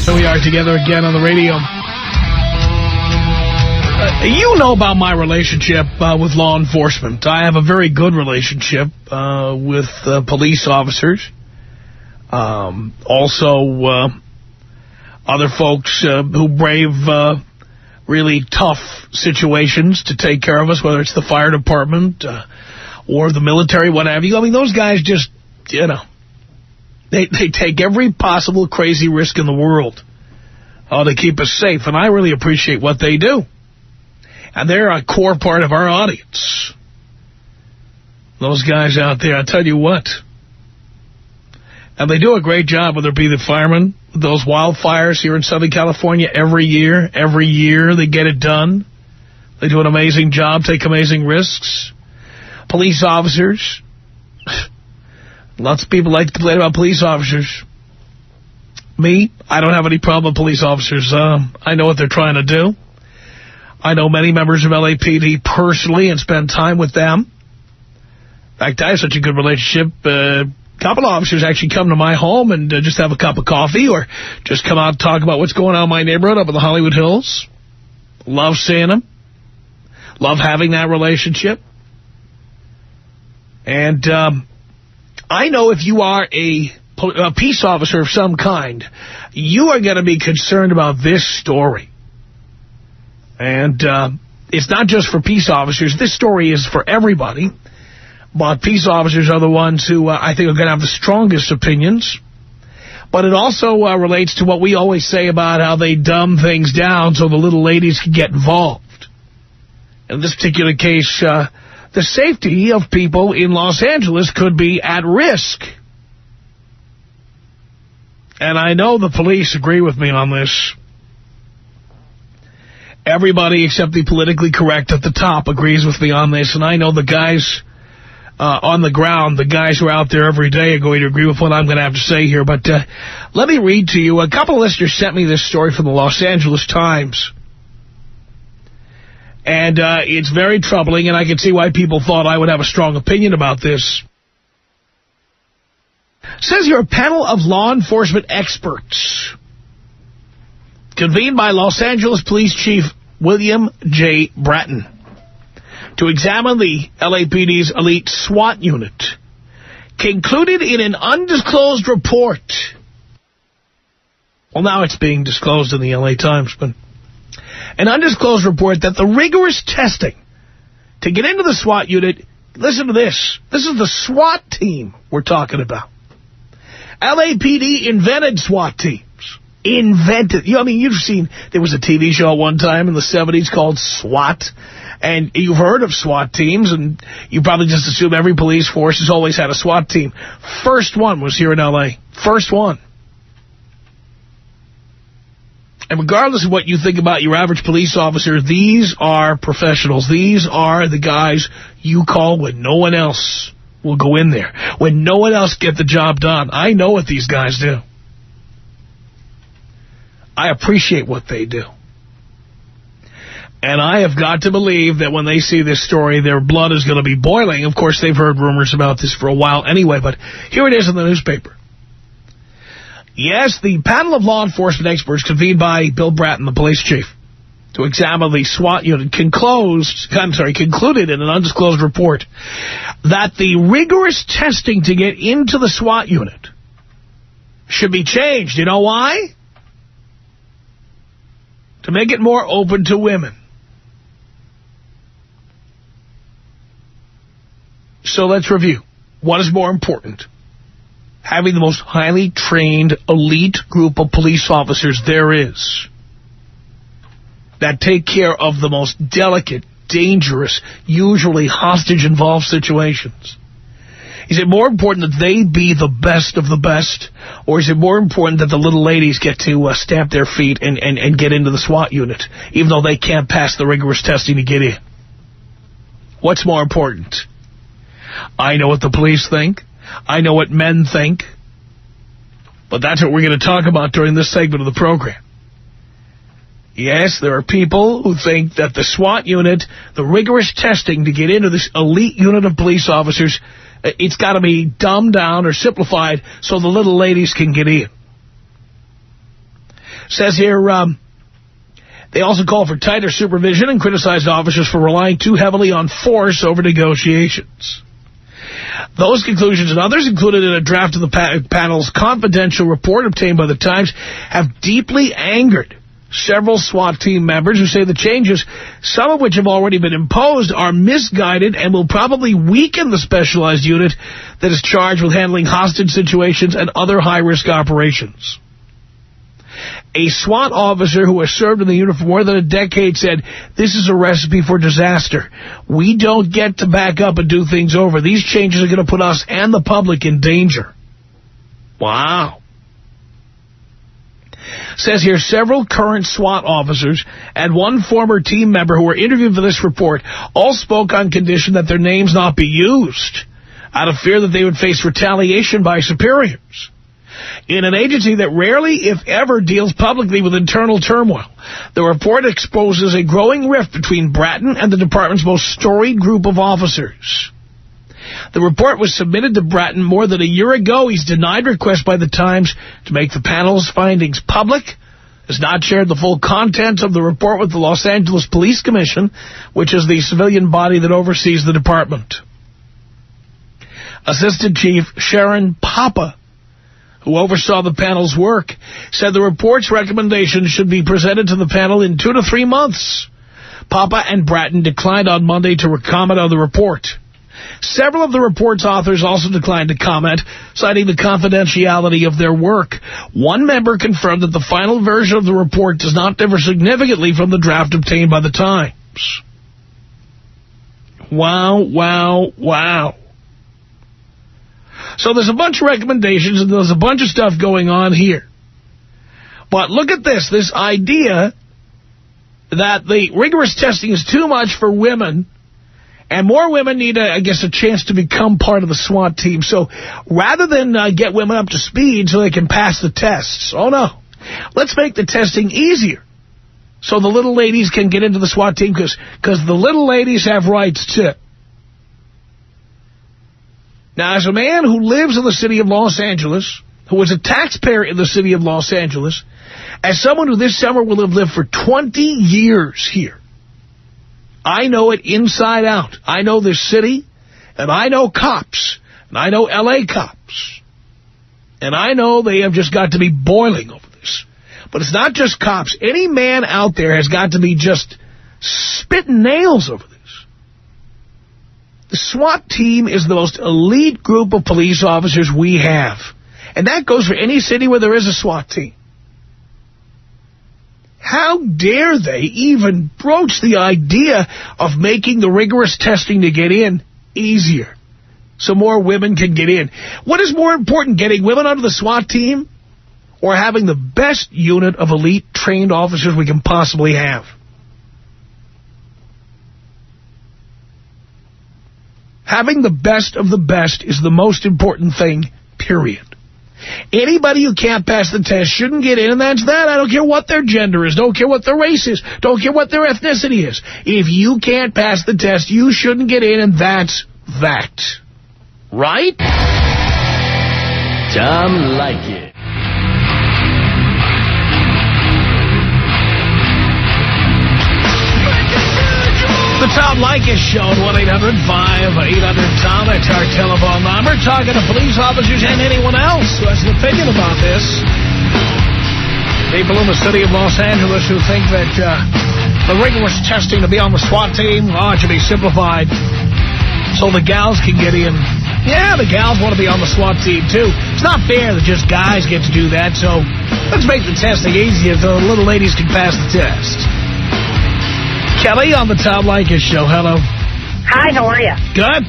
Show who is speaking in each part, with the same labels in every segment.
Speaker 1: So we are together again on the radio. You know about my relationship with law enforcement. I have a very good relationship with police officers. Also, other folks who brave really tough situations to take care of us, whether it's the fire department or the military, what have you. I mean, those guys just, you know, they take every possible crazy risk in the world to keep us safe, and I really appreciate what they do. And they're a core part of our audience. Those guys out there, I tell you what. And they do a great job, whether it be the firemen, those wildfires here in Southern California every year. Every year they get it done. They do an amazing job, take amazing risks. Police officers. Lots of people like to complain about police officers. Me, I don't have any problem with police officers. I know what they're trying to do. I know many members of LAPD personally and spend time with them. In fact, I have such a good relationship. A couple of officers actually come to my home and just have a cup of coffee or just come out and talk about what's going on in my neighborhood up in the Hollywood Hills. Love seeing them. Love having that relationship. And I know if you are a peace officer of some kind, you are going to be concerned about this story. And it's not just for peace officers. This story is for everybody. But peace officers are the ones who I think are going to have the strongest opinions. But it also relates to what we always say about how they dumb things down so the little ladies can get involved. In this particular case, the safety of people in Los Angeles could be at risk. And I know the police agree with me on this. Everybody except the politically correct at the top agrees with me on this. And I know the guys on the ground, the guys who are out there every day are going to agree with what I'm going to have to say here. But let me read to you. A couple of listeners sent me this story from the Los Angeles Times. And it's very troubling, and I can see why people thought I would have a strong opinion about this. It says here, a panel of law enforcement experts convened by Los Angeles Police Chief William J. Bratton to examine the LAPD's elite SWAT unit concluded in an undisclosed report. Well, now it's being disclosed in the LA Times, but an undisclosed report that the rigorous testing to get into the SWAT unit, listen to this. This is the SWAT team we're talking about. LAPD invented SWAT teams. Invented. I mean, you've seen, there was a TV show at one time in the 70s called SWAT, and you've heard of SWAT teams, and you probably just assume every police force has always had a SWAT team. First one was here in L.A. First one. And regardless of what you think about your average police officer, these are professionals. These are the guys you call when no one else will go in there, when no one else get the job done. I know what these guys do. I appreciate what they do. And I have got to believe that when they see this story, their blood is going to be boiling. Of course, they've heard rumors about this for a while anyway, but here it is in the newspaper. Yes, the panel of law enforcement experts convened by Bill Bratton, the police chief, to examine the SWAT unit concluded in an undisclosed report that the rigorous testing to get into the SWAT unit should be changed. You know why? To make it more open to women. So let's review. What is more important? Having the most highly trained, elite group of police officers there is that take care of the most delicate, dangerous, usually hostage-involved situations. Is it more important that they be the best of the best, or is it more important that the little ladies get to stamp their feet and get into the SWAT unit, even though they can't pass the rigorous testing to get in? What's more important? I know what the police think. I know what men think. But that's what we're going to talk about during this segment of the program. Yes, there are people who think that the SWAT unit, the rigorous testing to get into this elite unit of police officers, it's got to be dumbed down or simplified so the little ladies can get in. Says here, they also call for tighter supervision and criticized officers for relying too heavily on force over negotiations. Those conclusions and others included in a draft of the panel's confidential report obtained by the Times have deeply angered several SWAT team members who say the changes, some of which have already been imposed, are misguided and will probably weaken the specialized unit that is charged with handling hostage situations and other high-risk operations. A SWAT officer who has served in the unit for more than a decade said, "This is a recipe for disaster. We don't get to back up and do things over. These changes are going to put us and the public in danger." Wow. Says here, several current SWAT officers and one former team member who were interviewed for this report all spoke on condition that their names not be used out of fear that they would face retaliation by superiors. In an agency that rarely, if ever, deals publicly with internal turmoil, the report exposes a growing rift between Bratton and the department's most storied group of officers. The report was submitted to Bratton more than a year ago. He's denied requests by the Times to make the panel's findings public, has not shared the full contents of the report with the Los Angeles Police Commission, which is the civilian body that oversees the department. Assistant Chief Sharon Papa, who oversaw the panel's work, said the report's recommendations should be presented to the panel in 2 to 3 months. Papa and Bratton declined on Monday to comment on the report. Several of the report's authors also declined to comment, citing the confidentiality of their work. One member confirmed that the final version of the report does not differ significantly from the draft obtained by the Times. Wow, wow, wow. So there's a bunch of recommendations and there's a bunch of stuff going on here. But look at this idea that the rigorous testing is too much for women and more women need, a chance to become part of the SWAT team. So rather than get women up to speed so they can pass the tests, oh no, let's make the testing easier so the little ladies can get into the SWAT team because the little ladies have rights too. Now, as a man who lives in the city of Los Angeles, who is a taxpayer in the city of Los Angeles, as someone who this summer will have lived for 20 years here, I know it inside out. I know this city, and I know cops, and I know L.A. cops. And I know they have just got to be boiling over this. But it's not just cops. Any man out there has got to be just spitting nails over this. The SWAT team is the most elite group of police officers we have. And that goes for any city where there is a SWAT team. How dare they even broach the idea of making the rigorous testing to get in easier so more women can get in? What is more important, getting women onto the SWAT team or having the best unit of elite trained officers we can possibly have? Having the best of the best is the most important thing, period. Anybody who can't pass the test shouldn't get in, and that's that. I don't care what their gender is. Don't care what their race is. Don't care what their ethnicity is. If you can't pass the test, you shouldn't get in, and that's that. Right?
Speaker 2: Tom Leykis.
Speaker 1: The Tom Leykis Show at 1-800-5800-TOM. That's our telephone number. Talking to police officers and anyone else who has an opinion about this. People in the city of Los Angeles who think that the rigorous testing to be on the SWAT team, it should be simplified so the gals can get in. Yeah, the gals want to be on the SWAT team, too. It's not fair that just guys get to do that, so let's make the testing easier so the little ladies can pass the test. Kelly on the Tom Leykis Show. Hello.
Speaker 3: Hi, how are you?
Speaker 1: Good.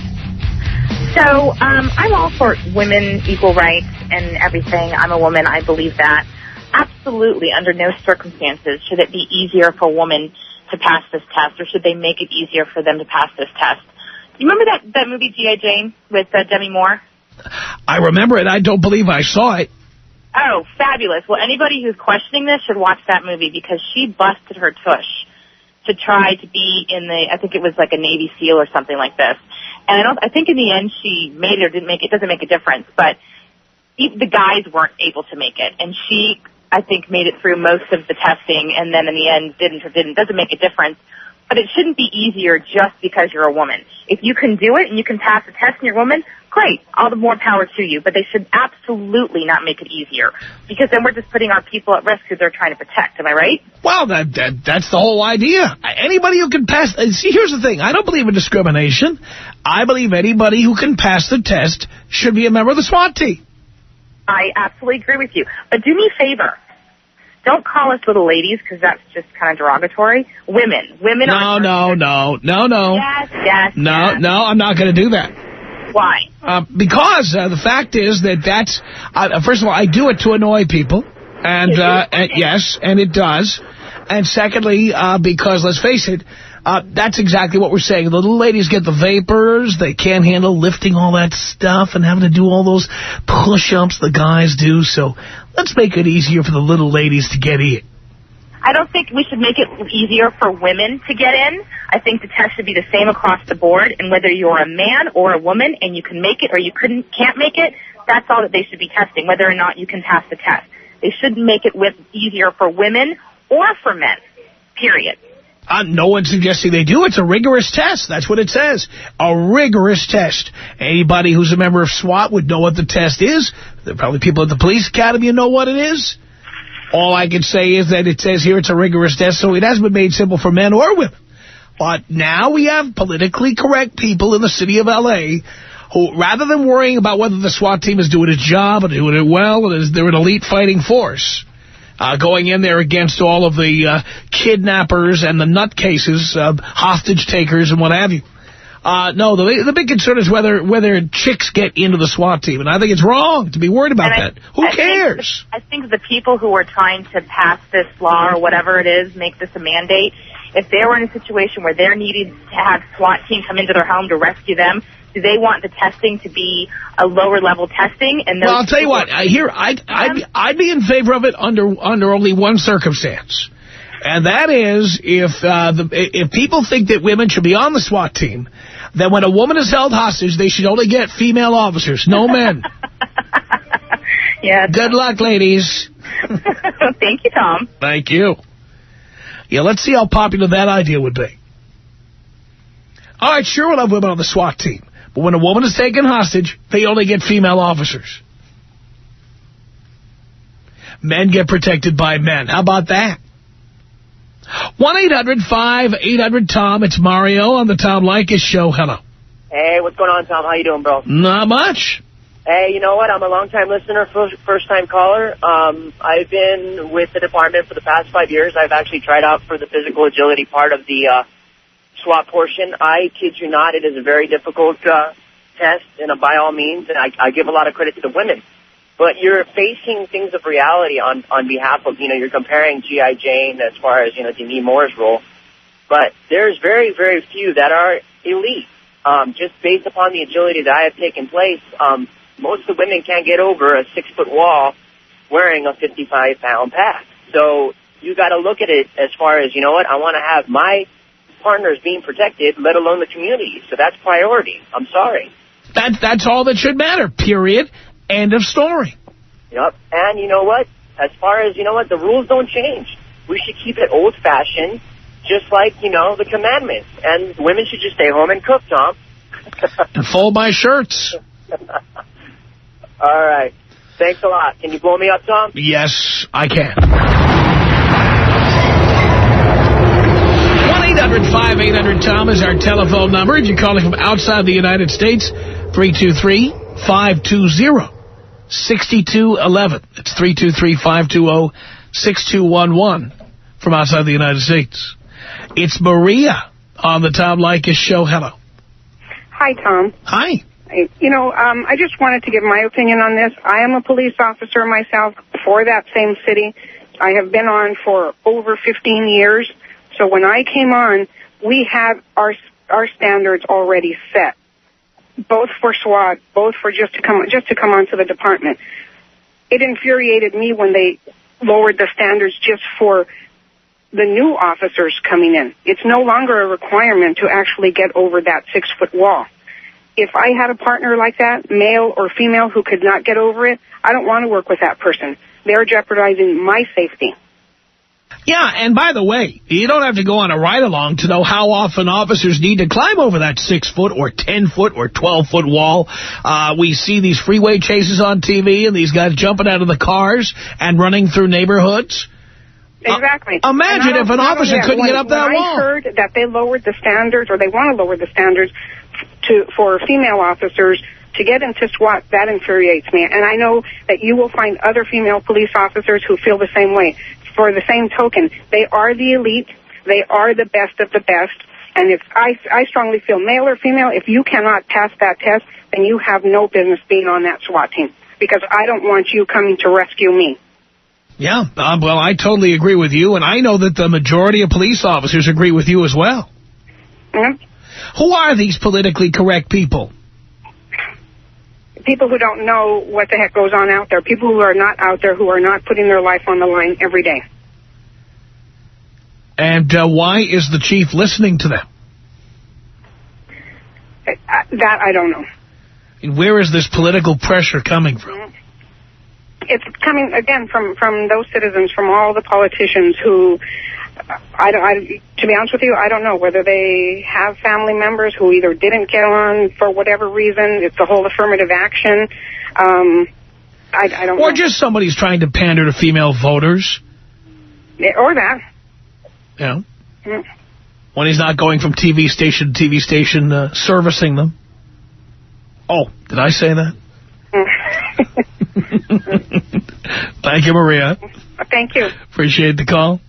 Speaker 3: So, I'm all for women, equal rights, and everything. I'm a woman. I believe that. Absolutely, under no circumstances should it be easier for a woman to pass this test, or should they make it easier for them to pass this test. You remember that movie G.I. Jane with Demi Moore?
Speaker 1: I remember it. I don't believe I saw it.
Speaker 3: Oh, fabulous. Well, anybody who's questioning this should watch that movie because she busted her tush to try to be in I think it was like a Navy SEAL or something like this. And I think in the end she made it or didn't make it. It doesn't make a difference. But the guys weren't able to make it. And she I think, made it through most of the testing and then in the end didn't or didn't. Doesn't make a difference. But it shouldn't be easier just because you're a woman. If you can do it and you can pass the test and you're a woman, great. All the more power to you. But they should absolutely not make it easier, because then we're just putting our people at risk who they're trying to protect. Am I right?
Speaker 1: Well, that's the whole idea. Anybody who can pass... See, here's the thing. I don't believe in discrimination. I believe anybody who can pass the test should be a member of the SWAT team.
Speaker 3: I absolutely agree with you. But do me a favor. Don't call us little ladies, because that's just kind of derogatory. Women. Women are...
Speaker 1: No.
Speaker 3: Yes.
Speaker 1: No, I'm not going to do that.
Speaker 3: Why?
Speaker 1: Because the fact is that's... first of all, I do it to annoy people. And yes, and it does. And secondly, because, let's face it, that's exactly what we're saying. The little ladies get the vapors. They can't handle lifting all that stuff and having to do all those push-ups the guys do. So let's make it easier for the little ladies to get in.
Speaker 3: I don't think we should make it easier for women to get in. I think the test should be the same across the board, and whether you're a man or a woman and you can make it or you can't make it, that's all that they should be testing, whether or not you can pass the test. They shouldn't make it easier for women or for men, period.
Speaker 1: No one's suggesting they do. It's a rigorous test. That's what it says. A rigorous test. Anybody who's a member of SWAT would know what the test is. There are probably people at the police academy who know what it is. All I can say is that it says here it's a rigorous test, so it hasn't been made simple for men or women. But now we have politically correct people in the city of L.A. who, rather than worrying about whether the SWAT team is doing its job and doing it well, and they're an elite fighting force, going in there against all of the kidnappers and the nutcases, hostage takers and what have you. No, the big concern is whether chicks get into the SWAT team, and I think it's wrong to be worried about that. Who cares?
Speaker 3: I think the people who are trying to pass this law or whatever it is, make this a mandate, if they were in a situation where they're needed to have SWAT team come into their home to rescue them, do they want the testing to be a lower level testing? And well,
Speaker 1: I'll tell you what. I'd be in favor of it under only one circumstance, and that is if people think that women should be on the SWAT team, then when a woman is held hostage, they should only get female officers, no men.
Speaker 3: Yeah.
Speaker 1: Good luck, ladies.
Speaker 3: Thank you, Tom.
Speaker 1: Thank you. Yeah, let's see how popular that idea would be. All right, sure, we'll have women on the SWAT team. But when a woman is taken hostage, they only get female officers. Men get protected by men. How about that? 1-800-5800-TOM. It's Mario on the Tom Leykis Show. Hello.
Speaker 2: Hey, what's going on, Tom? How you doing, bro?
Speaker 1: Not much.
Speaker 2: Hey, you know what? I'm a long-time listener, first-time caller. I've been with the department for the past 5 years. I've actually tried out for the physical agility part of the SWAT portion. I kid you not, it is a very difficult test, and by all means, and I give a lot of credit to the women. But you're facing things of reality on behalf of, you're comparing G.I. Jane as far as, Demi Moore's role. But there's very, very few that are elite. Just based upon the agility that I have taken place, most of the women can't get over a 6-foot wall wearing a 55-pound pack. So you got to look at it as far as, I want to have my partners being protected, let alone the community. So that's priority. I'm sorry.
Speaker 1: That's all that should matter, period. End of story.
Speaker 2: Yep. And you know what? As far as, the rules don't change. We should keep it old-fashioned, just like, the commandments. And women should just stay home and cook, Tom.
Speaker 1: And fold my shirts.
Speaker 2: All right. Thanks a lot. Can you blow me up, Tom?
Speaker 1: Yes, I can. 1-800-5800-TOM is our telephone number. If you're calling from outside the United States, 323-520-6211. It's 323-520-6211 from outside the United States. It's Maria on the Tom Leykis Show. Hello.
Speaker 4: Hi, Tom.
Speaker 1: Hi.
Speaker 4: I just wanted to give my opinion on this. I am a police officer myself for that same city. I have been on for over 15 years. So when I came on, we had our standards already set, both for SWAT, both for just to come onto the department. It infuriated me when they lowered the standards just for the new officers coming in. It's no longer a requirement to actually get over that 6-foot wall. If I had a partner like that, male or female, who could not get over it, I don't want to work with that person. they're jeopardizing my safety.
Speaker 1: Yeah, and by the way, you don't have to go on a ride-along to know how often officers need to climb over that 6-foot or 10-foot or 12-foot wall. We see these freeway chases on TV and these guys jumping out of the cars and running through neighborhoods.
Speaker 4: Exactly.
Speaker 1: Imagine if an officer couldn't get up that wall.
Speaker 4: I heard that they lowered the standards, or they want to lower the standards for female officers to get into SWAT. That infuriates me. And I know that you will find other female police officers who feel the same way. For the same token, they are the elite. They are the best of the best. And if I strongly feel, male or female, if you cannot pass that test, then you have no business being on that SWAT team, because I don't want you coming to rescue me.
Speaker 1: Yeah, well, I totally agree with you, and I know that the majority of police officers agree with you as well.
Speaker 4: Mm-hmm.
Speaker 1: Who are these politically correct people?
Speaker 4: People who don't know what the heck goes on out there. People who are not out there, who are not putting their life on the line every day.
Speaker 1: And why is the chief listening to them?
Speaker 4: That I don't know.
Speaker 1: And where is this political pressure coming from?
Speaker 4: It's coming, again, from those citizens, from all the politicians who, to be honest with you, I don't know whether they have family members who either didn't get on for whatever reason. It's the whole affirmative action. I don't know.
Speaker 1: Or just somebody's trying to pander to female voters.
Speaker 4: Yeah, or that.
Speaker 1: Yeah. When he's not going from TV station to TV station servicing them. Oh, did I say that? Thank you, Maria.
Speaker 4: Thank you.
Speaker 1: Appreciate the call.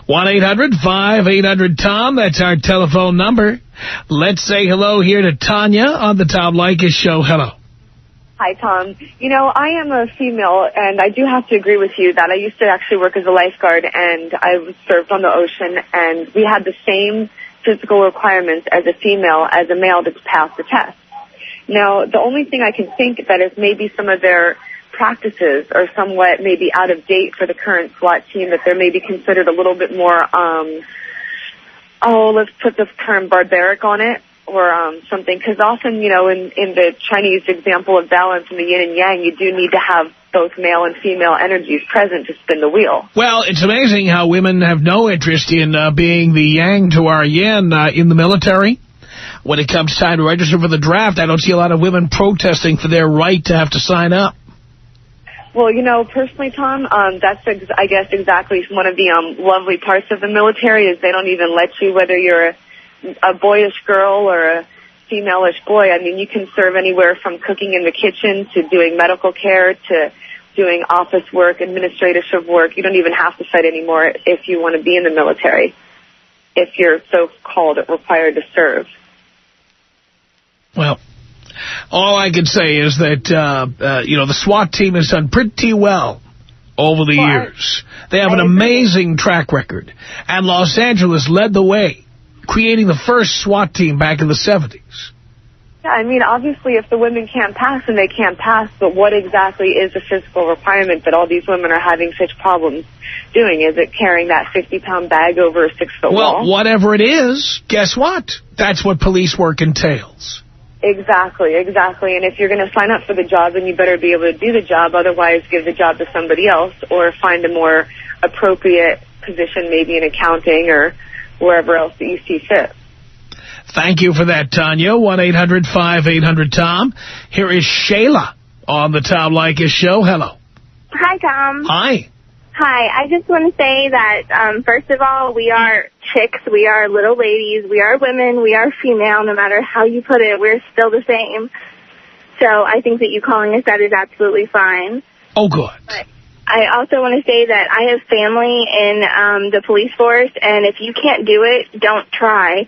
Speaker 1: 1-800-5800-TOM. That's our telephone number. Let's say hello here to Tanya on the Tom Leykis Show. Hello.
Speaker 5: Hi, Tom. You know, I am a female, and I do have to agree with you that I used to actually work as a lifeguard, and I served on the ocean, and we had the same physical requirements as a female as a male to pass the test. Now, the only thing I can think that is maybe some of their practices are somewhat maybe out of date for the current SWAT team, that they're maybe considered a little bit more, let's put the term barbaric on it, or something, because often, you know, in the Chinese example of balance in the yin and yang, you do need to have both male and female energies present to spin the wheel.
Speaker 1: Well, it's amazing how women have no interest in being the yang to our yin in the military. When it comes time to register for the draft, I don't see a lot of women protesting for their right to have to sign up.
Speaker 5: Well, you know, personally, Tom, that's, I guess, exactly one of the lovely parts of the military is they don't even let you, whether you're a boyish girl or a female-ish boy. I mean, you can serve anywhere from cooking in the kitchen to doing medical care to doing office work, administrative work. You don't even have to fight anymore if you want to be in the military, if you're so-called required to serve.
Speaker 1: Well, all I can say is that, you know, the SWAT team has done pretty well over the years. They have an amazing track record. And Los Angeles led the way, creating the first SWAT team back in the 70s.
Speaker 5: Yeah, I mean, obviously, if the women can't pass, then they can't pass. But what exactly is the physical requirement that all these women are having such problems doing? Is it carrying that 50-pound bag over a 6-foot wall?
Speaker 1: Well, whatever it is, guess what? That's what police work entails.
Speaker 5: Exactly. And if you're going to sign up for the job, then you better be able to do the job. Otherwise, give the job to somebody else or find a more appropriate position, maybe in accounting or wherever else that you see fit.
Speaker 1: Thank you for that, Tanya. 1-800-5800-TOM. Here is Shayla on the Tom Leykis Show. Hello.
Speaker 6: Hi, Tom.
Speaker 1: Hi.
Speaker 6: Hi. I just want to say that, first of all, we are chicks. We are little ladies. We are women. We are female. No matter how you put it, we're still the same. So I think that you calling us that is absolutely fine.
Speaker 1: Oh, good.
Speaker 6: But I also want to say that I have family in the police force, and if you can't do it, don't try.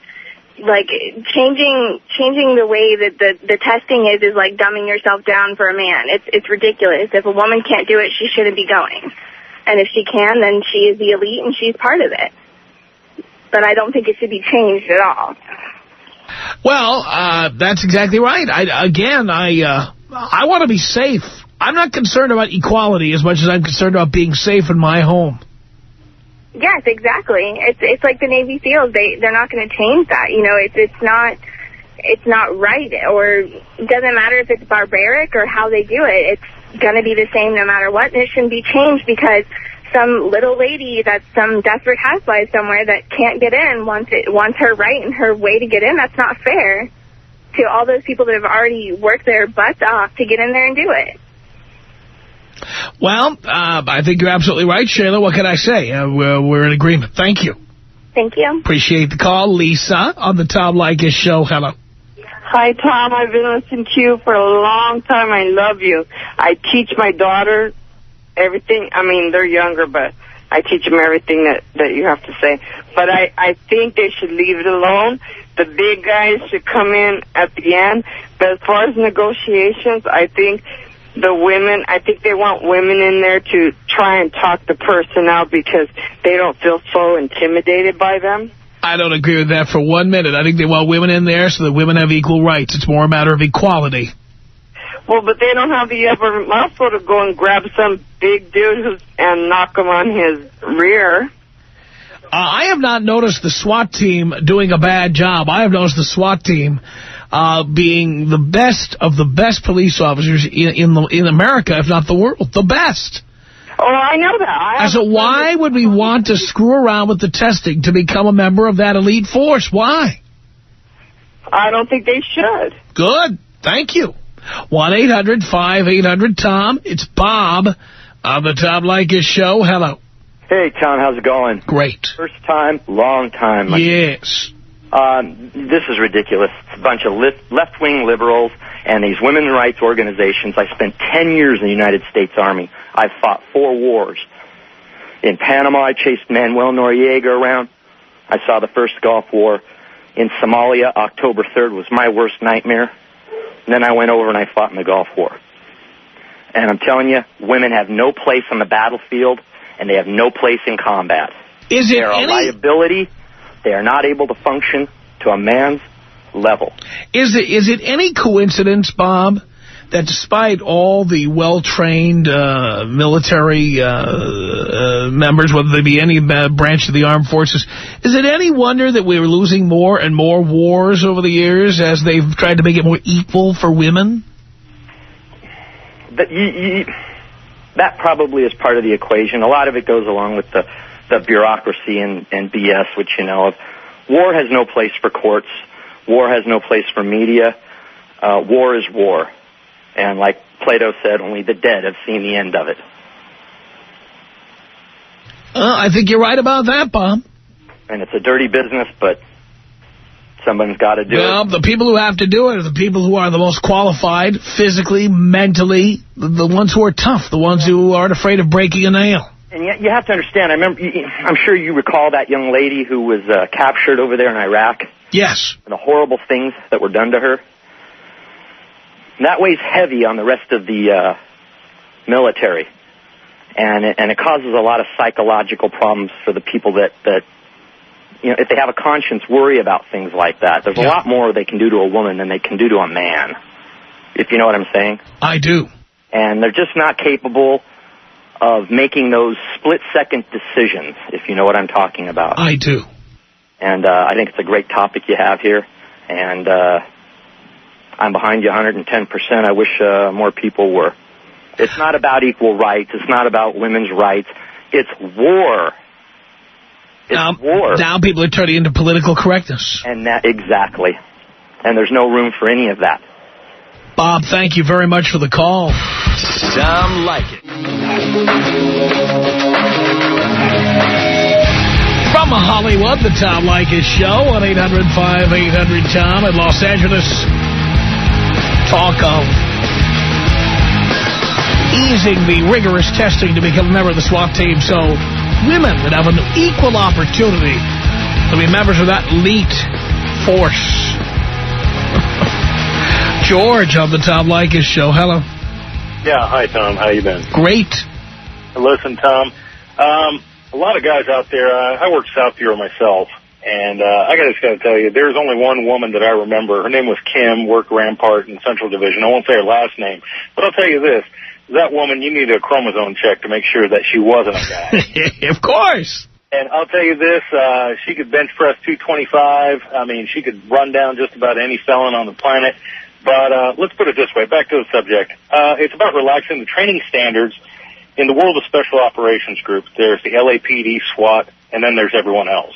Speaker 6: Like, changing the way that the testing is like dumbing yourself down for a man. It's ridiculous. If a woman can't do it, she shouldn't be going. And if she can, then she is the elite and she's part of it. But I don't think it should be changed at all.
Speaker 1: Well, that's exactly right. I want to be safe. I'm not concerned about equality as much as I'm concerned about being safe in my home.
Speaker 6: Yes, exactly. It's like the Navy SEALs. They're not going to change that. You know, it's not right, or it doesn't matter if it's barbaric or how they do it. going to be the same no matter what. And it shouldn't be changed because some little lady that's some desperate housewife somewhere that can't get in wants her right and her way to get in. That's not fair to all those people that have already worked their butts off to get in there and do it.
Speaker 1: Well, I think you're absolutely right, Shayla. What can I say? We're in agreement. Thank you.
Speaker 6: Thank you.
Speaker 1: Appreciate the call. Lisa on the Tom Leykis Show. Hello.
Speaker 7: Hi, Tom. I've been listening to you for a long time. I love you. I teach my daughter everything. I mean, they're younger, but I teach them everything that you have to say. But I think they should leave it alone. The big guys should come in at the end. But as far as negotiations, I think the women, I think they want women in there to try and talk the person out because they don't feel so intimidated by them.
Speaker 1: I don't agree with that for 1 minute. I think they want women in there so that women have equal rights. It's more a matter of equality.
Speaker 7: Well, but they don't have the upper muscle to go and grab some big dude and knock him on his rear.
Speaker 1: I have not noticed the SWAT team doing a bad job. I have noticed the SWAT team being the best of the best police officers in America, if not the world. The best.
Speaker 7: Oh, I know that.
Speaker 1: So why would we want to screw around with the testing to become a member of that elite force? Why?
Speaker 7: I don't think they should.
Speaker 1: Good. Thank you. 1-800-5800-TOM. It's Bob on the Tom Leykis Show. Hello.
Speaker 8: Hey, Tom. How's it going?
Speaker 1: Great.
Speaker 8: First time, long time.
Speaker 1: Yes.
Speaker 8: This is ridiculous. It's a bunch of left-wing liberals and these women's rights organizations. I spent 10 years in the United States Army. I've fought 4 wars. In Panama, I chased Manuel Noriega around. I saw the first Gulf War. In Somalia, October 3rd was my worst nightmare. And then I went over and I fought in the Gulf War. And I'm telling you, women have no place on the battlefield, and they have no place in combat. They're a liability. They are not able to function to a man's level.
Speaker 1: Is it any coincidence, Bob, that despite all the well-trained military members, whether they be any branch of the armed forces, is it any wonder that we're losing more and more wars over the years as they've tried to make it more equal for women?
Speaker 8: That probably is part of the equation. A lot of it goes along with the bureaucracy and BS, which you know of. War has no place for courts. War has no place for media. War is war. And like Plato said, only the dead have seen the end of it.
Speaker 1: I think you're right about that, Bob.
Speaker 8: And it's a dirty business, but someone's got to do it.
Speaker 1: Well, the people who have to do it are the people who are the most qualified, physically, mentally, the ones who are tough, the ones who aren't afraid of breaking a nail.
Speaker 8: And yet you have to understand, I'm sure you recall that young lady who was captured over there in Iraq.
Speaker 1: Yes.
Speaker 8: And the horrible things that were done to her. And that weighs heavy on the rest of the military. And it causes a lot of psychological problems for the people that you know, if they have a conscience, worry about things like that. There's a lot more they can do to a woman than they can do to a man, if you know what I'm saying.
Speaker 1: I do.
Speaker 8: And they're just not capable of making those split-second decisions, if you know what I'm talking about.
Speaker 1: I do.
Speaker 8: And I think it's a great topic you have here. And I'm behind you 110%. I wish more people were. It's not about equal rights. It's not about women's rights. It's war. It's war.
Speaker 1: Now people are turning into political correctness.
Speaker 8: And that, exactly. And there's no room for any of that.
Speaker 1: Bob, thank you very much for the call.
Speaker 9: Tom Leykis.
Speaker 1: From Hollywood, the Tom Leykis Show, 1-800-5800-TOM in Los Angeles. Talk of easing the rigorous testing to become a member of the SWAT team so women would have an equal opportunity to be members of that elite force. George on the Tom Leykis Show. Hello.
Speaker 10: Yeah, hi, Tom. How you been?
Speaker 1: Great.
Speaker 10: Listen, Tom, a lot of guys out there, I work South Bureau myself, and I just got to tell you, there's only one woman that I remember. Her name was Kim, worked Rampart in Central Division. I won't say her last name, but I'll tell you this. That woman, you need a chromosome check to make sure that she wasn't a guy.
Speaker 1: Of course.
Speaker 10: And I'll tell you this, she could bench press 225. I mean, she could run down just about any felon on the planet. But let's put it this way, back to the subject. It's about relaxing the training standards. In the world of Special Operations Group, there's the LAPD, SWAT, and then there's everyone else.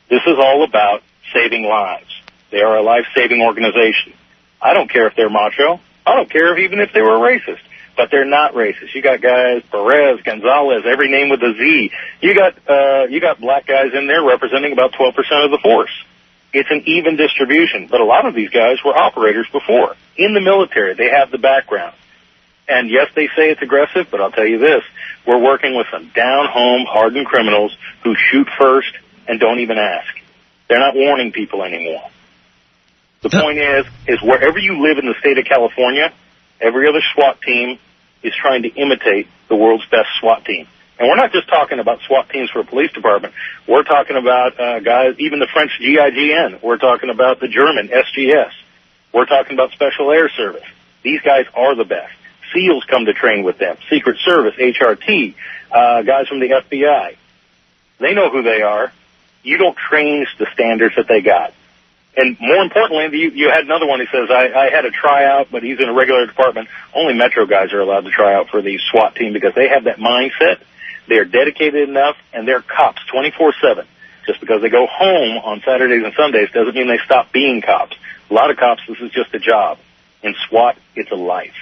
Speaker 10: This is all about saving lives. They are a life-saving organization. I don't care if they're macho. I don't care even if they were racist. But they're not racist. You got guys, Perez, Gonzalez, every name with a Z. You got black guys in there representing about 12% of the force. It's an even distribution. But a lot of these guys were operators before. In the military, they have the background. And yes, they say it's aggressive, but I'll tell you this. We're working with some down-home, hardened criminals who shoot first and don't even ask. They're not warning people anymore. The point is wherever you live in the state of California, every other SWAT team is trying to imitate the world's best SWAT team. And we're not just talking about SWAT teams for a police department. We're talking about guys, even the French GIGN. We're talking about the German SGS. We're talking about Special Air Service. These guys are the best. SEALs come to train with them. Secret Service, HRT, guys from the FBI. They know who they are. You don't change the standards that they got. And more importantly, you had another one who says, I had a tryout, but he's in a regular department. Only Metro guys are allowed to try out for the SWAT team because they have that mindset. They are dedicated enough, and they're cops 24/7. Just because they go home on Saturdays and Sundays doesn't mean they stop being cops. A lot of cops, this is just a job. In SWAT, it's a life.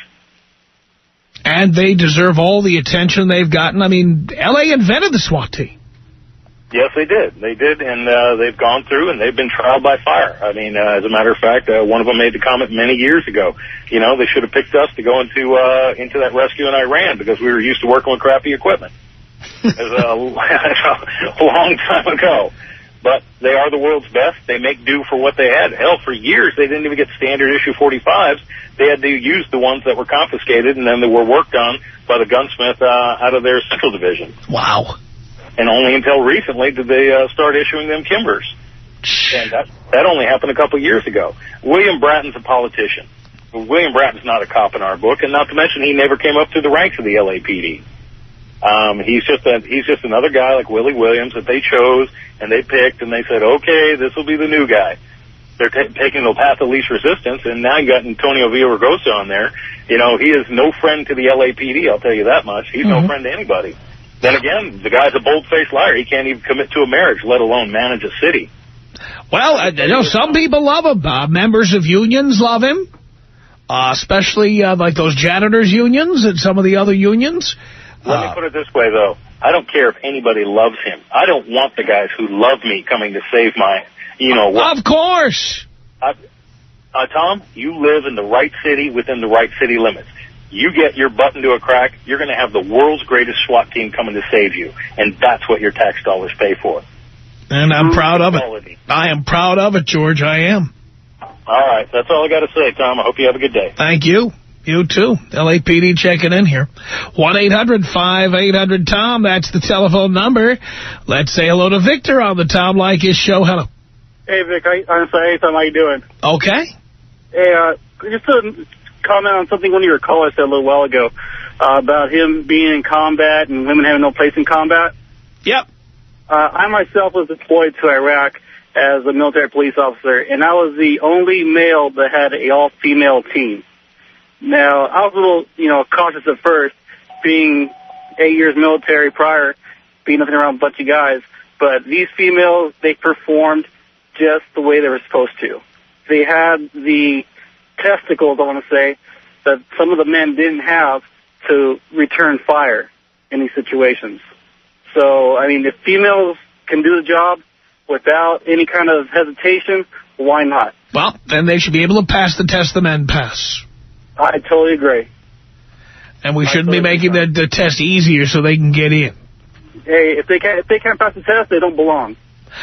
Speaker 1: And they deserve all the attention they've gotten. I mean, L.A. invented the SWAT team.
Speaker 10: Yes, they did. They did, and they've gone through, and they've been tried by fire. I mean, as a matter of fact, one of them made the comment many years ago. You know, they should have picked us to go into that rescue in Iran because we were used to working with crappy equipment. It was a long time ago. But they are the world's best. They make do for what they had. Hell, for years, they didn't even get standard issue 45s. They had to use the ones that were confiscated, and then they were worked on by the gunsmith out of their Central Division.
Speaker 1: Wow.
Speaker 10: And only until recently did they start issuing them Kimbers. And that only happened a couple of years ago. William Bratton's a politician. William Bratton's not a cop in our book, and not to mention he never came up through the ranks of the LAPD. He's just another guy like Willie Williams that they chose and they picked, and they said, okay, this will be the new guy. They're taking the path of least resistance, and now you got Antonio Villaraigosa on there. You know, he is no friend to the LAPD, I'll tell you that much. He's no friend to anybody. Then again, the guy's a bold-faced liar. He can't even commit to a marriage, let alone manage a city.
Speaker 1: Well, you know, some people love him. Members of unions love him, especially like those janitors' unions and some of the other unions.
Speaker 10: Let me put it this way, though. I don't care if anybody loves him. I don't want the guys who love me coming to save my, you know what.
Speaker 1: Of course.
Speaker 10: Tom, you live in the right city within the right city limits. You get your butt into a crack, you're going to have the world's greatest SWAT team coming to save you. And that's what your tax dollars pay for.
Speaker 1: And I'm proud of it. I am proud of it, George. I am.
Speaker 10: All right. That's all I got to say, Tom. I hope you have a good day.
Speaker 1: Thank you. You too. LAPD checking in here. 1-800-5800-TOM. That's the telephone number. Let's say hello to Victor on the Tom Leykis Show. Hello.
Speaker 11: Hey, Vic. I'm sorry. Hey, Tom. How you doing?
Speaker 1: Okay.
Speaker 11: Hey, just to comment on something one of your callers said a little while ago about him being in combat and women having no place in combat.
Speaker 1: Yep.
Speaker 11: I myself was deployed to Iraq as a military police officer, and I was the only male that had an all-female team. Now, I was a little, cautious at first, being 8 years military prior, being nothing around a bunch of guys. But these females, they performed just the way they were supposed to. They had the testicles, I want to say, that some of the men didn't have to return fire in these situations. So, I mean, if females can do the job without any kind of hesitation, why not?
Speaker 1: Well, then they should be able to pass the test the men pass.
Speaker 11: I totally agree.
Speaker 1: And we shouldn't be making the test easier so they can get in.
Speaker 11: Hey, if they can't pass the test, they don't belong.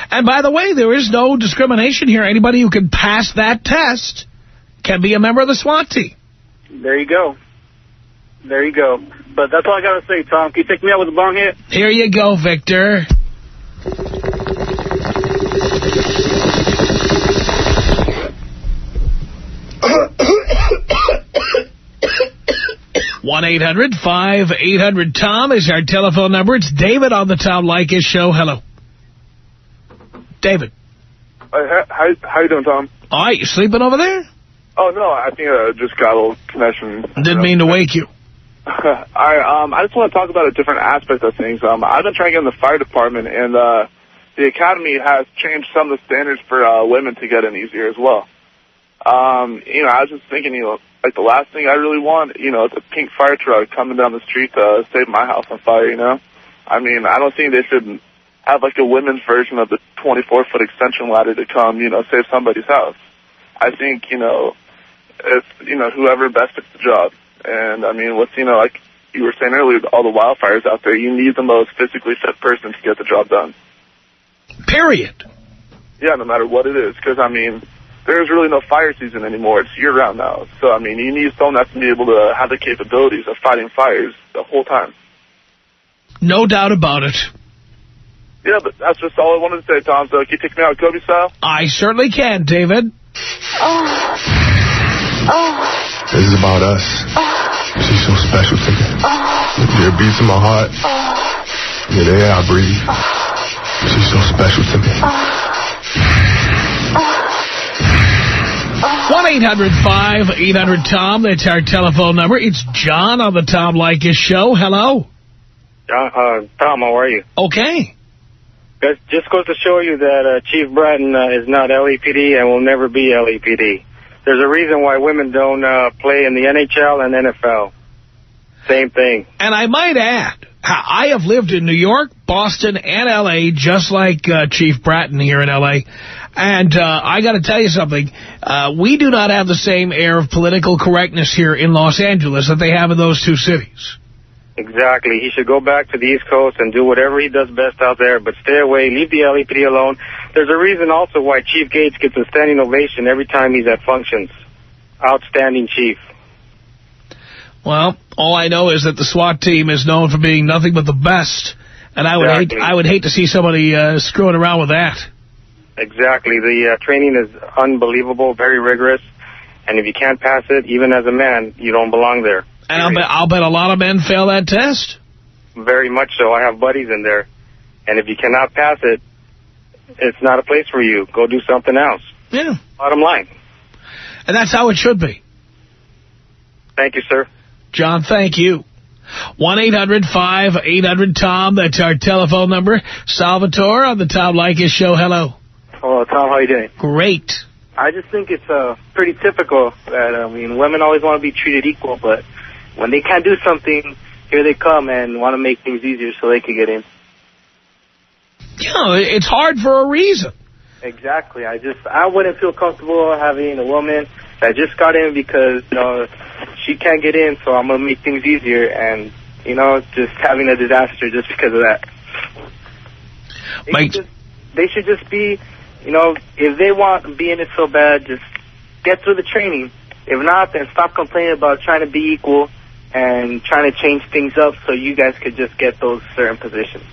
Speaker 1: And by the way, there is no discrimination here. Anybody who can pass that test can be a member of the SWAT team.
Speaker 11: There you go. There you go. But that's all I got to say, Tom. Can you take me out with a bong hit?
Speaker 1: Here you go, Victor. One 1-800-5800-TOM is our telephone number. It's David on the Tom Leykis Show. Hello. David.
Speaker 12: How you doing, Tom?
Speaker 1: All right, you sleeping over there?
Speaker 12: Oh, no, I think I just got a little connection.
Speaker 1: Didn't mean to wake you.
Speaker 12: I just want to talk about a different aspect of things. I've been trying to get in the fire department, and the academy has changed some of the standards for women to get in easier as well. I was just thinking, like the last thing I really want, it's a pink fire truck coming down the street to save my house on fire, I mean, I don't think they should have like a women's version of the 24-foot extension ladder to come, save somebody's house. I think, it's, whoever best fits the job. And I mean, like you were saying earlier, all the wildfires out there, you need the most physically fit person to get the job done.
Speaker 1: Period.
Speaker 12: Yeah, no matter what it is, because I mean, there's really no fire season anymore. It's year-round now. So, I mean, you need someone that's going to be able to have the capabilities of fighting fires the whole time.
Speaker 1: No doubt about it.
Speaker 12: Yeah, but that's just all I wanted to say, Tom. So, can you take me out Kobe style?
Speaker 1: I certainly can, David.
Speaker 13: This is about us. She's so special to me. There beats in my heart. Yeah, the air I breathe. She's so special to me.
Speaker 1: 1-800-5800-TOM. That's our telephone number. It's John on the Tom Leykis Show. Hello.
Speaker 14: Tom, how are you?
Speaker 1: Okay.
Speaker 14: It just goes to show you that Chief Bratton is not LAPD and will never be LAPD. There's a reason why women don't play in the NHL and NFL. Same thing.
Speaker 1: And I might add, I have lived in New York, Boston, and L.A., just like Chief Bratton here in L.A., and I got to tell you something. We do not have the same air of political correctness here in Los Angeles that they have in those two cities.
Speaker 14: Exactly. He should go back to the East Coast and do whatever he does best out there, but stay away. Leave the LAPD alone. There's a reason also why Chief Gates gets a standing ovation every time he's at functions. Outstanding chief.
Speaker 1: Well, all I know is that the SWAT team is known for being nothing but the best, and I would hate to see somebody screwing around with that.
Speaker 14: Exactly. The training is unbelievable, very rigorous, and if you can't pass it, even as a man, you don't belong there.
Speaker 1: And I'll bet a lot of men fail that test.
Speaker 14: Very much so. I have buddies in there, and if you cannot pass it, it's not a place for you. Go do something else.
Speaker 1: Yeah.
Speaker 14: Bottom line.
Speaker 1: And that's how it should be.
Speaker 14: Thank you, sir.
Speaker 1: John, thank you. 1-800-5800-TOM. That's our telephone number. Salvatore on the Tom Leykis Show. Hello.
Speaker 15: Oh, Tom, how are you doing?
Speaker 1: Great.
Speaker 15: I just think it's pretty typical that, women always want to be treated equal, but when they can't do something, here they come and want to make things easier so they can get in.
Speaker 1: It's hard for a reason.
Speaker 15: Exactly. I wouldn't feel comfortable having a woman that just got in because, she can't get in, so I'm going to make things easier, and, just having a disaster just because of that. They should just be, if they want to be in it so bad, just get through the training. If not, then stop complaining about trying to be equal and trying to change things up so you guys could just get those certain positions.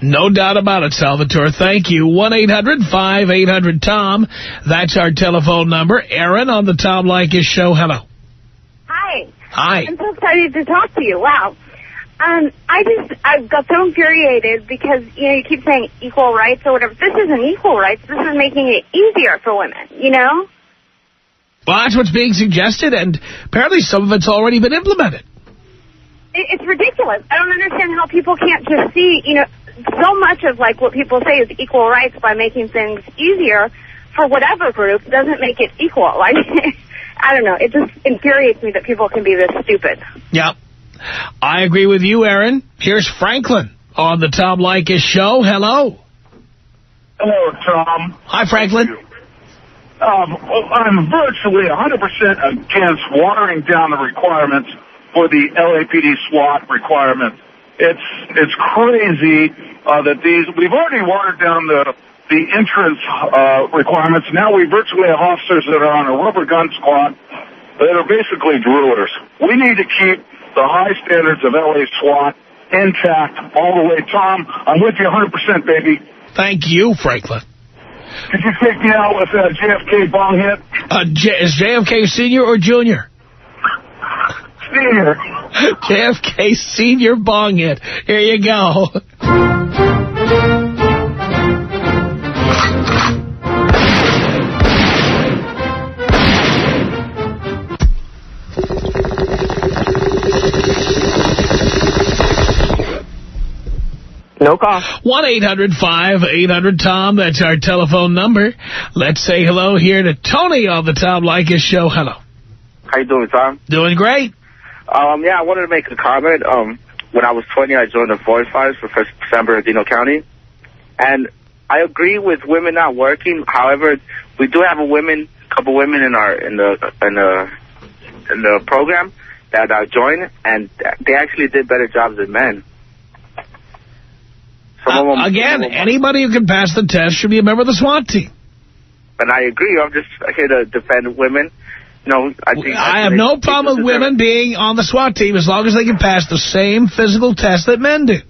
Speaker 1: No doubt about it, Salvatore. Thank you. 1-800-5800-TOM. That's our telephone number. Aaron on the Tom Leykis Show. Hello.
Speaker 16: Hi.
Speaker 1: Hi.
Speaker 16: I'm so excited to talk to you. Wow. I got so infuriated because, you keep saying equal rights or whatever. This isn't equal rights. This is making it easier for women,
Speaker 1: Well, that's what's being suggested, and apparently some of it's already been implemented.
Speaker 16: It's ridiculous. I don't understand how people can't just see, so much of, what people say is equal rights by making things easier for whatever group doesn't make it equal. I don't know. It just infuriates me that people can be this stupid.
Speaker 1: Yeah. I agree with you, Aaron. Here's Franklin on the Tom Leykis Show. Hello.
Speaker 17: Hello, Tom.
Speaker 1: Hi, Franklin.
Speaker 17: I'm virtually 100% against watering down the requirements for the LAPD SWAT requirements. It's crazy that we've already watered down the entrance requirements. Now we virtually have officers that are on a rubber gun squad that are basically drillers. We need to keep the high standards of LA SWAT intact all the way. Tom, I'm with you 100%, baby.
Speaker 1: Thank you, Franklin.
Speaker 17: Could you take me out with a JFK bong hit?
Speaker 1: Is JFK senior or junior?
Speaker 17: Senior.
Speaker 1: JFK senior bong hit. Here you go.
Speaker 7: No call.
Speaker 1: 1-800-5800-TOM. That's our telephone number. Let's say hello here to Tony on the Tom Leykis Show. Hello.
Speaker 18: How you doing, Tom?
Speaker 1: Doing great.
Speaker 18: Yeah, I wanted to make a comment. When I was 20, I joined the Forest Fires for San Bernardino County. And I agree with women not working. However, we do have a couple women in the program that joined, and they actually did better jobs than men.
Speaker 1: Again, anybody who can pass the test should be a member of the SWAT team.
Speaker 18: And I agree. I'm just here to defend women. No,
Speaker 1: I have no problem with women being on the SWAT team as long as they can pass the same physical test that men do.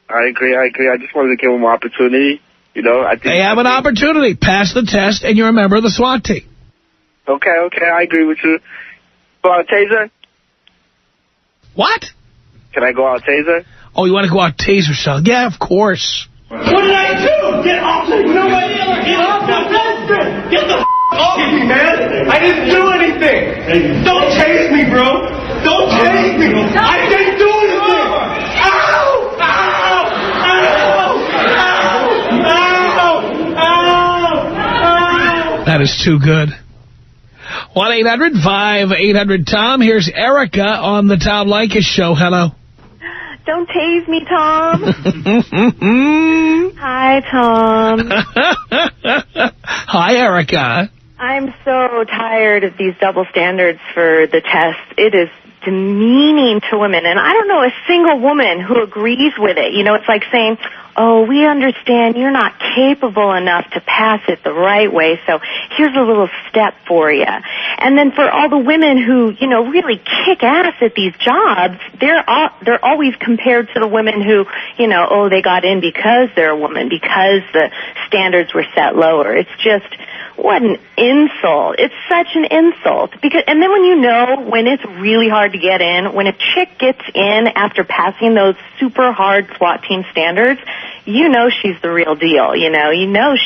Speaker 18: I agree. I just wanted to give them an opportunity.
Speaker 1: They have an opportunity. Pass the test, and you're a member of the SWAT team.
Speaker 18: Okay, I agree with you. Go out taser?
Speaker 1: What?
Speaker 18: Can I go out taser?
Speaker 1: Oh, you want to go out taser cell? Yeah, of course.
Speaker 19: What did I do? Get off me! Get off my phone! Get the off me, man! I didn't do anything! Don't tase me, bro! Don't tase me! I didn't do anything! Ow! Ow! Ow! Ow!
Speaker 1: That is too good. 1-800-5800-TOM. Here's Erica on the Tom Leykis Show. Hello.
Speaker 20: Don't tase me, Tom. Hi, Tom.
Speaker 1: Hi, Erica.
Speaker 20: I'm so tired of these double standards for the test. It is demeaning to women, and I don't know a single woman who agrees with it. It's like saying, oh, we understand you're not capable enough to pass it the right way, so here's a little step for you. And then for all the women who, really kick ass at these jobs, they're always compared to the women who, they got in because they're a woman, because the standards were set lower. It's just, what an insult. It's such an insult. And then when it's really hard to get in, when a chick gets in after passing those super hard SWAT team standards, she's the real deal.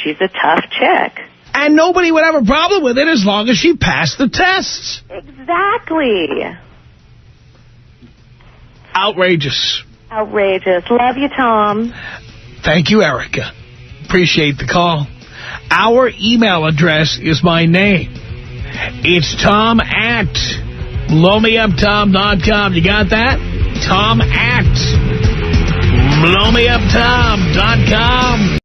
Speaker 20: She's a tough chick.
Speaker 1: And nobody would have a problem with it as long as she passed the tests.
Speaker 20: Exactly.
Speaker 1: Outrageous.
Speaker 20: Outrageous. Love you, Tom.
Speaker 1: Thank you, Erica. Appreciate the call. Our email address is my name. It's Tom@blowmeuptom.com. You got that? Tom@blowmeuptom.com.